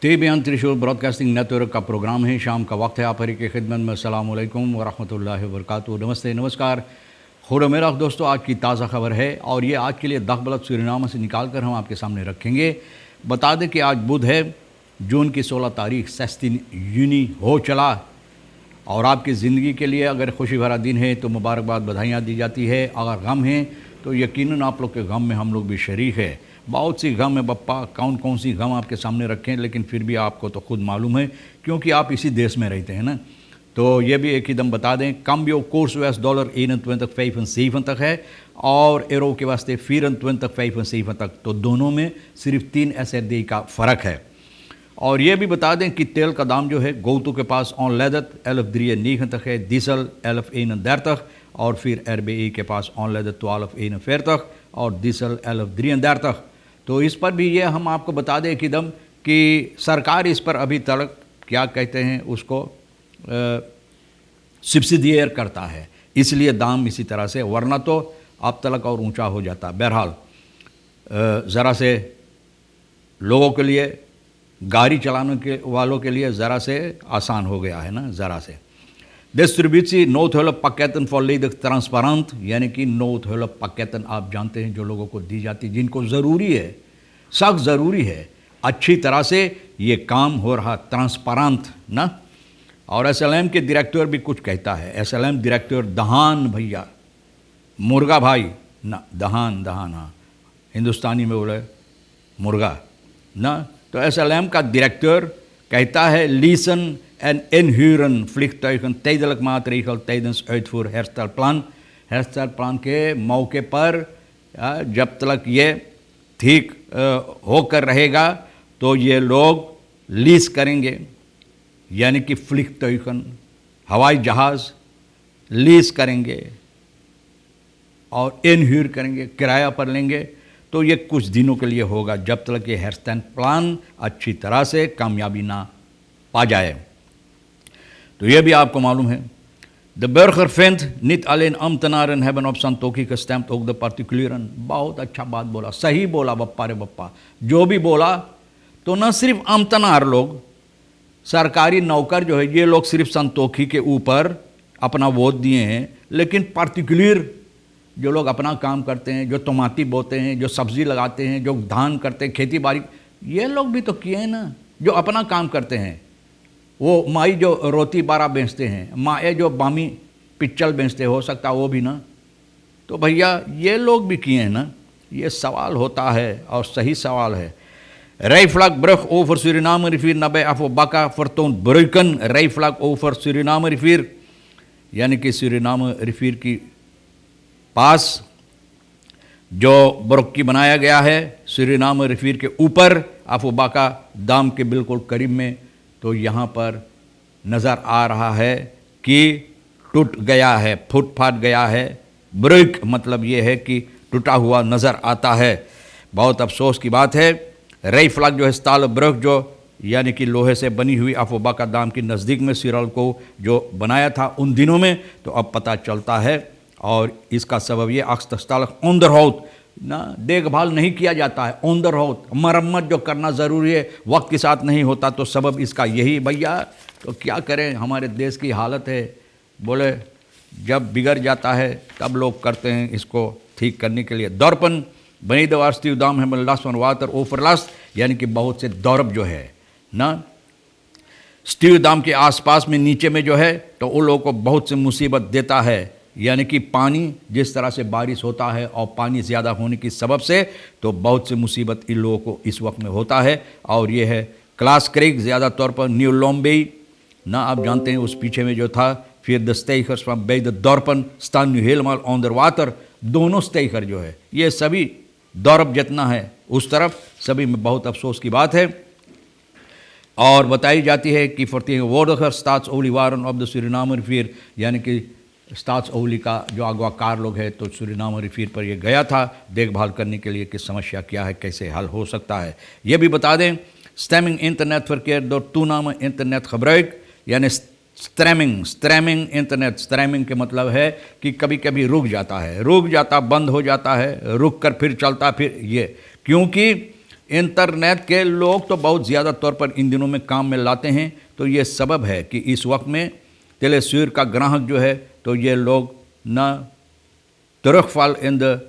Tebyan त्रिशूल broadcasting network का programme है। शाम का वक्त है। आप हरी की खिदमत में अस्सलामु अलैकुम व रहमतुल्लाहि व बरकातुहू। नमस्ते, नमस्कार। खुद मेरा दोस्तों, आज की ताज़ा खबर है और ये आज के लिए दखबलत सूरीनाम से निकाल कर हम आपके सामने रखेंगे। बता दें कि आज बुध है, जून की 16 तारीख, 16 यूनी हो चला और आपकी ज़िंदगी के लिए अगर खुशी भरा दिन है तो मुबारकबाद, बधाइयाँ दी जाती है। अगर गम है तो यकीनन आप लोग के गम में हम लोग भी शरीक है। बहुत सी गम है बप्पा, कौन कौन सी गम आपके सामने रखें, लेकिन फिर भी आपको तो खुद मालूम है क्योंकि आप इसी देश में रहते हैं ना। तो ये भी एक ही दम बता दें, cambio curso US dollar 21,75 है और एरो के वास्ते 24,75 तो दोनों में सिर्फ 3 SRD का फ़र्क है। और ये भी बता दें कि तेल का दाम जो है गोतु के पास ऑनलेदत 11,93 है, डीजल 11,31 और फिर RBI के पास ऑनलेदत 12,41 और डीजल 11,33। तो इस पर भी ये हम आपको बता दें एकदम कि सरकार इस पर अभी तक क्या कहते हैं उसको सब्सिडियर करता है, इसलिए दाम इसी तरह से, वरना तो अब तक और ऊंचा हो जाता। बहरहाल ज़रा से लोगों के लिए, गाड़ी चलाने के वालों के लिए ज़रा से आसान हो गया है ना, ज़रा से। डिस्ट्रीब्यूसी नोटहल्प पैकेटन फॉरलेडिग ट्रांसपेरेंट, यानी कि नोटहल्प पैकेटन आप जानते हैं जो लोगों को दी जाती, जिनको ज़रूरी है, सख्त ज़रूरी है, अच्छी तरह से ये काम हो रहा ट्रांसपेरेंट ना। और SLM के डायरेक्टर भी कुछ कहता है, SLM डायरेक्टर दहान भैया, मुर्गा भाई ना, दहान दहान, हाँ हिंदुस्तानी में बोले मुर्गा ना। तो SLM का डायरेक्टर कहता है लीसन एन इनह्यूरन फ्लिक्टन tijdelijk maatregel tijdens uitvoer hairstyle plan के मौके पर जब तक ये ठीक होकर रहेगा तो ये लोग लीज करेंगे, यानी कि फ्लिक्टन हवाई जहाज़ लीज करेंगे और इनह्यूर करेंगे, किराया पर लेंगे। तो ये कुछ दिनों के लिए होगा जब तक ये हेयरस्टाइल प्लान अच्छी तरह से कामयाबी ना पा जाए। तो ये भी आपको मालूम है, the burger vindt niet alleen ambtenaren hebben op Santokhi gestemd, ook de particulieren। बहुत अच्छा बात बोला, सही बोला बप्पा रे बप्पा, जो भी बोला। तो न सिर्फ अम्तनार लोग, सरकारी नौकर जो है, ये लोग सिर्फ संतोखी के ऊपर अपना वोट दिए हैं, लेकिन पार्टिकुलर जो लोग अपना काम करते हैं, जो टमाटी बोते हैं, जो सब्ज़ी लगाते हैं, जो धान करते हैं, खेती बाड़ी, ये लोग भी तो किए हैं ना, जो अपना काम करते हैं। वो माई जो रोटी बारा बेचते हैं, माए जो बामी पिच्चल बेचते, हो सकता वो भी ना। तो भैया ये लोग भी किए हैं ना। ये सवाल होता है और सही सवाल है। Rijvlakbrug over Suriname-rivier nabij Afobakka vertoont breuken। rijvlak over Suriname-rivier, यानी कि सूरीनाम रिफिर की पास जो ब्रुक्की बनाया गया है सूरीनाम रिफिर के ऊपर अफोबाका दाम के बिल्कुल करीब में, तो यहाँ पर नज़र आ रहा है कि टूट गया है, फूट फाट गया है। ब्रुक मतलब ये है कि टूटा हुआ नज़र आता है। बहुत अफसोस की बात है। rijvlak जो है स्टाल ब्रुक, जो यानी कि लोहे से बनी हुई अफोबाका दाम के नज़दीक में सिरल को जो बनाया था उन दिनों में, तो अब पता चलता है। और इसका सबब ये अक्सर onderhoud ना, देखभाल नहीं किया जाता है, onderhoud मरम्मत जो करना ज़रूरी है वक्त के साथ नहीं होता, तो सबब इसका यही भैया। तो क्या करें, हमारे देश की हालत है, बोले जब बिगड़ जाता है तब लोग करते हैं इसको ठीक करने के लिए। दौरपन बनी दवास्ती दाम है लास्ट वन वाटर ओवरलास्ट, यानी कि बहुत से दौरब जो है ना स्टीव दाम के आसपास में नीचे में जो है, तो उन लोगों को बहुत से मुसीबत देता है। यानी कि पानी, जिस तरह से बारिश होता है और पानी ज़्यादा होने की सबब से, तो बहुत से मुसीबत इन लोगों को इस वक्त में होता है। और ये है क्लास क्रेग, ज़्यादा तौर पर न्यू लोम्बे ना, आप जानते हैं उस पीछे में जो था। फिर द स्टेकर्स फ्रॉम बे द दौरपन स्टान न्यू हेलमाल ऑन द वाटर, दोनों स्टेकर जो है, ये सभी दौरब जितना है उस तरफ, सभी में बहुत अफसोस की बात है। और बताई जाती है कि फर्ती वोडखर स्टाट्स ओली वारन ऑफ द सूरीनाम रिफिर, यानी कि स्टाट्स ओली का जो अगवाकार लोग है, तो सूरीनाम रिफिर पर ये गया था देखभाल करने के लिए कि समस्या क्या है, कैसे हल हो सकता है। ये भी बता दें, streaming internet verkeer door toename internet gebruik, यानी स्ट्रैमिंग इंटरनेट। स्ट्रैमिंग के मतलब है कि कभी कभी रुक जाता है, रुक जाता, बंद हो जाता है, रुक कर फिर चलता, फिर ये, क्योंकि इंटरनेट के लोग तो बहुत ज़्यादा तौर पर इन दिनों में काम में लाते हैं, तो ये सबब है कि इस वक्त में तेलेस्यूर का ग्राहक जो है तो ये लोग न तरफाल इन द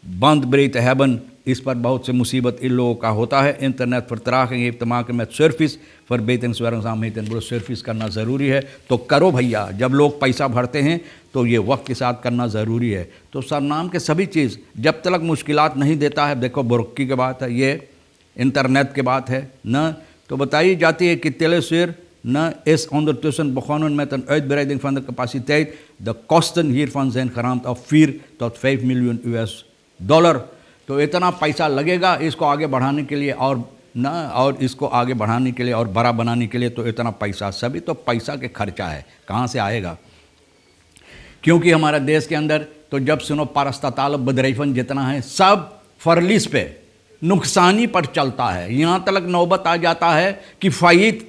बंद ब्रेथ हैबन, इस पर बहुत से मुसीबत इन लोगों का होता है। इंटरनेट पर तराखेंगे तमाक में सर्फिस पर बेतन स्वरंसाम बोलो सर्फिस करना ज़रूरी है तो करो भैया। जब लोग पैसा भरते हैं तो ये वक्त के साथ करना ज़रूरी है। तो सरनाम के सभी चीज़ जब तक मुश्किलात नहीं देता है, देखो बुरक्की की बात है, ये इंटरनेट की बात है न, तो बताई जाती है कि तेलेस्यूर न is ondertussen begonnen met een uitbreiding van de capaciteit. De kosten hiervan zijn geraamd op 4 tot 5 miljoen $. तो इतना पैसा लगेगा इसको आगे बढ़ाने के लिए और इसको आगे बढ़ाने के लिए और बड़ा बनाने के लिए, तो इतना पैसा सभी तो पैसा के खर्चा है, कहाँ से आएगा? क्योंकि हमारे देश के अंदर तो जब सुनो पारस्ताताल बदरैफन जितना है सब फरलिस पे नुकसानी पर चलता है। यहाँ तक नौबत आ जाता है कि फ़ायद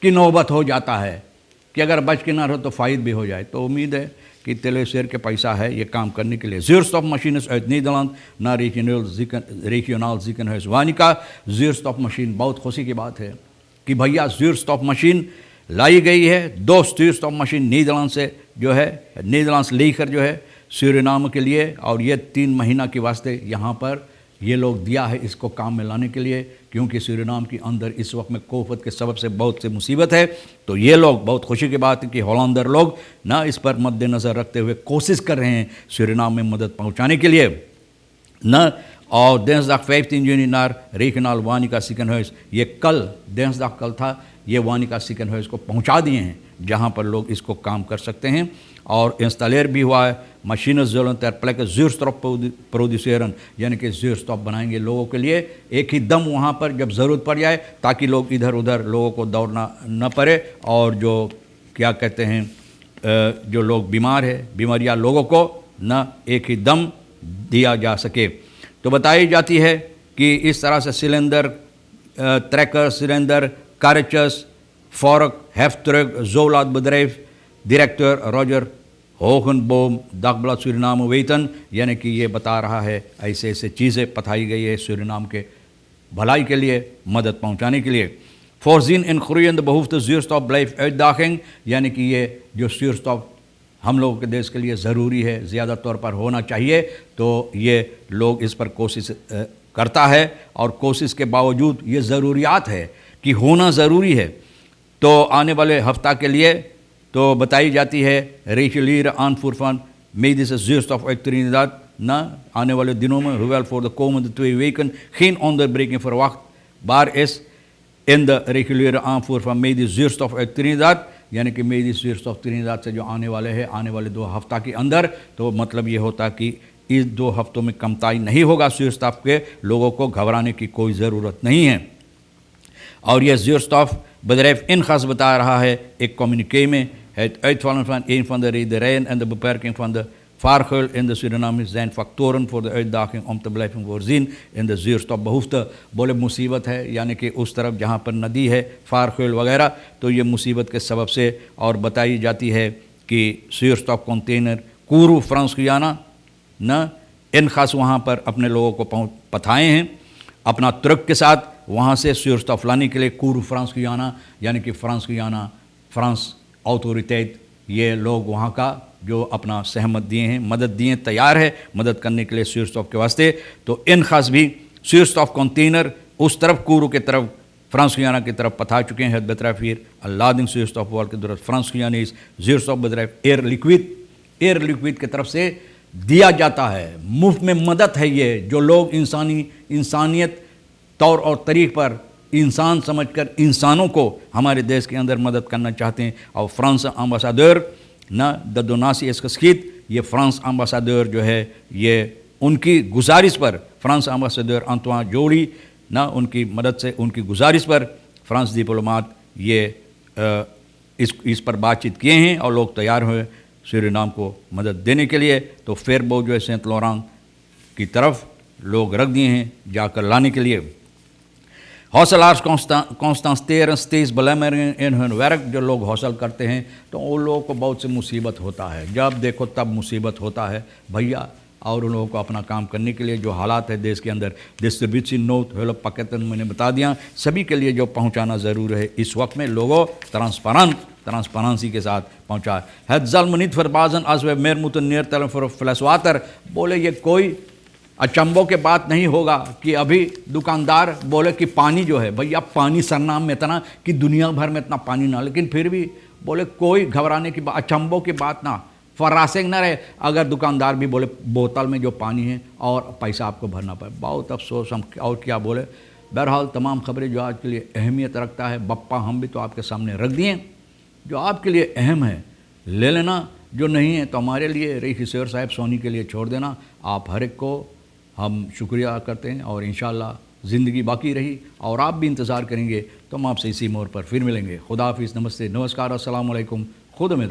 की नौबत हो जाता है कि अगर बच के ना रहो तो फ़ायद भी हो जाए। तो उम्मीद है कि तेलेस्यूर के पैसा है ये काम करने के लिए। zuurstof machines uit Nederland naar regionaal ziekenhuis Wanica। zuurstof machine, बहुत खुशी की बात है कि भैया zuurstof मशीन लाई गई है। 2 zuurstof मशीन नीदरलैंड से जो है, नीदरलैंड से लेकर जो है सूरीनाम के लिए, और ये 3 महीना के वास्ते यहाँ पर ये लोग दिया है इसको काम में लाने के लिए, क्योंकि सूरीनाम के अंदर इस वक्त में कोफत के सबब से बहुत से मुसीबत है। तो ये लोग, बहुत खुशी की बात है कि हॉलैंडर लोग ना इस पर मद्देनज़र रखते हुए कोशिश कर रहे हैं सूरीनाम में मदद पहुंचाने के लिए न। और dinsdag 15 juni naar regionaal Wanica ziekenhuis, ये कल dinsdag कल था, ये वानिका ziekenhuis को पहुंचा दिए हैं जहां पर लोग इसको काम कर सकते हैं। और इंस्टॉलेर भी हुआ है। मशीनें zullen ter plekke zuurstof produceren, यानी कि zuurstof बनाएंगे लोगों के लिए एक ही दम वहाँ पर जब ज़रूरत पड़ जाए, ताकि लोग इधर उधर लोगों को दौड़ना न पड़े, और जो क्या कहते हैं जो लोग बीमार है बीमारियाँ लोगों को न एक ही दम दिया जा सके। तो बताई जाती है कि इस तरह से सिलेंडर, ट्रैकर सिलेंडर, कारेचस, फॉरक, हेफ्टरुग, जोलाद bedrijf, डायरेक्टर रॉजर होगनबोम दagblad सूरीनाम वेतन, यानी कि ये बता रहा है ऐसे ऐसे चीज़ें बताई गई है सूरीनाम के भलाई के लिए, मदद पहुंचाने के लिए। voorzien in groeiende behoefte zuurstof blijft uitdaging, यानी कि ये जो zuurstof हम लोगों के देश के लिए ज़रूरी है, ज़्यादा तौर पर होना चाहिए, तो ये लोग इस पर कोशिश करता है, और कोशिश के बावजूद ये ज़रूरियात है कि होना ज़रूरी है। तो आने वाले हफ्ता के लिए तो बताई जाती है regular aanvoer van medische zuurstof uit Trinidad ना आने वाले दिनों में, hoewel voor de komende 2 weken geen onderbreking verwachtbaar is in de reguliere aanvoer van medische zuurstof uit Trinidad, यानी कि मेडिस zuurstof Trinidad से जो आने वाले हैं आने वाले 2 हफ्ता के अंदर, तो मतलब ये होता कि इस 2 हफ्तों में कमताई नहीं होगा zuurstof के, लोगों को घबराने की कोई ज़रूरत नहीं है। और ये zuurstof bedrijf Ingas बता रहा है एक कम्युनिके में, het uitvallen van een van de rederijen en de beperking van de vaargeul in de Suriname zijn factoren voor de uitdaging om te blijven voorzien in de zuurstofbehoefte। बोले मुसीबत है, यानी कि उस तरफ जहाँ पर नदी है, फारखेल वगैरह, तो ये मुसीबत के सबब से। और बताई जाती है कि zuurstof कंटेनर कूरू फ्रांस गुयाना न इन खास वहाँ पर अपने लोगों को पठाए हैं अपना ट्रक के साथ, वहाँ से zuurstof लाने के लिए कूरू फ्रांस गुयाना, यानी कि फ्रांस गुयाना फ्रांस ऑथोरिटेट, ये लोग वहाँ का जो अपना सहमत दिए हैं, मदद दिए, तैयार है मदद करने के लिए zuurstof के वास्ते। तो इन खास भी zuurstof कंटेनर उस तरफ कूरू के तरफ फ्रांस गुयाना की तरफ पठा चुके हैं। Het bedrijf hier een lading zuurstofwolken door het Frans Guyanese zuurstofbedrijf Air Liquide की तरफ से दिया जाता है। मुफ्त में मदद है ये, जो लोग इंसानियत तौर और तरीक़ पर इंसान समझकर इंसानों को हमारे देश के अंदर मदद करना चाहते हैं। और फ्रांस एम्बेसडर ना द दोनासी एस्कस्कीत, ये फ्रांस एम्बेसडर जो है ये उनकी गुजारिश पर, फ्रांस एम्बेसडर अंतोइन जोड़ी ना उनकी मदद से, उनकी गुजारिश पर फ्रांस डिप्लोमाट ये इस पर बातचीत किए हैं और लोग तैयार हुए सूरीनाम को मदद देने के लिए। तो फेरबो जो है सेंट लॉरेंस की तरफ लोग रख दिए हैं जाकर लाने के लिए। हौसलार्स constateren steeds belemmeringen in hun werk, जो लोग हौसल करते हैं तो उन लोगों को बहुत सी मुसीबत होता है, जब देखो तब मुसीबत होता है। भैया और उन लोगों को अपना काम करने के लिए जो हालात है देश के अंदर डिस्ट्रीब्यूशन नोट हेलो पाकिस्तान मैंने बता दिया, सभी के लिए जो पहुंचाना ज़रूर है इस वक्त में लोगों ट्रांसपेरेंसी के साथ पहुंचा। हज़ल मुनीत फरबाजन अजव मेर मुतन नियर तलम फर फ्लसवातर बोले ये कोई अचंभों के बात नहीं होगा कि अभी दुकानदार बोले कि पानी जो है भैया पानी सरनाम में इतना कि दुनिया भर में इतना पानी ना, लेकिन फिर भी बोले कोई घबराने की बात अचंभों की बात ना, फरासेंग ना रहे अगर दुकानदार भी बोले बोतल में जो पानी है और पैसा आपको भरना पड़े। बहुत अफसोस हम और क्या बोले। बहरहाल तमाम खबरें जो आज के लिए अहमियत रखता है बप्पा हम भी तो आपके सामने रख दिए, जो आपके लिए अहम है ले लेना, जो नहीं है तो हमारे लिए रईस शेर साहब सोनी के लिए छोड़ देना। आप हर एक को हम शुक्रिया करते हैं और इंशाअल्लाह ज़िंदगी बाकी रही और आप भी इंतज़ार करेंगे तो हम आपसे इसी मोड़ पर फिर मिलेंगे। खुदा हाफिज़, नमस्ते, नमस्कार, अस्सलाम वालेकुम, खुद में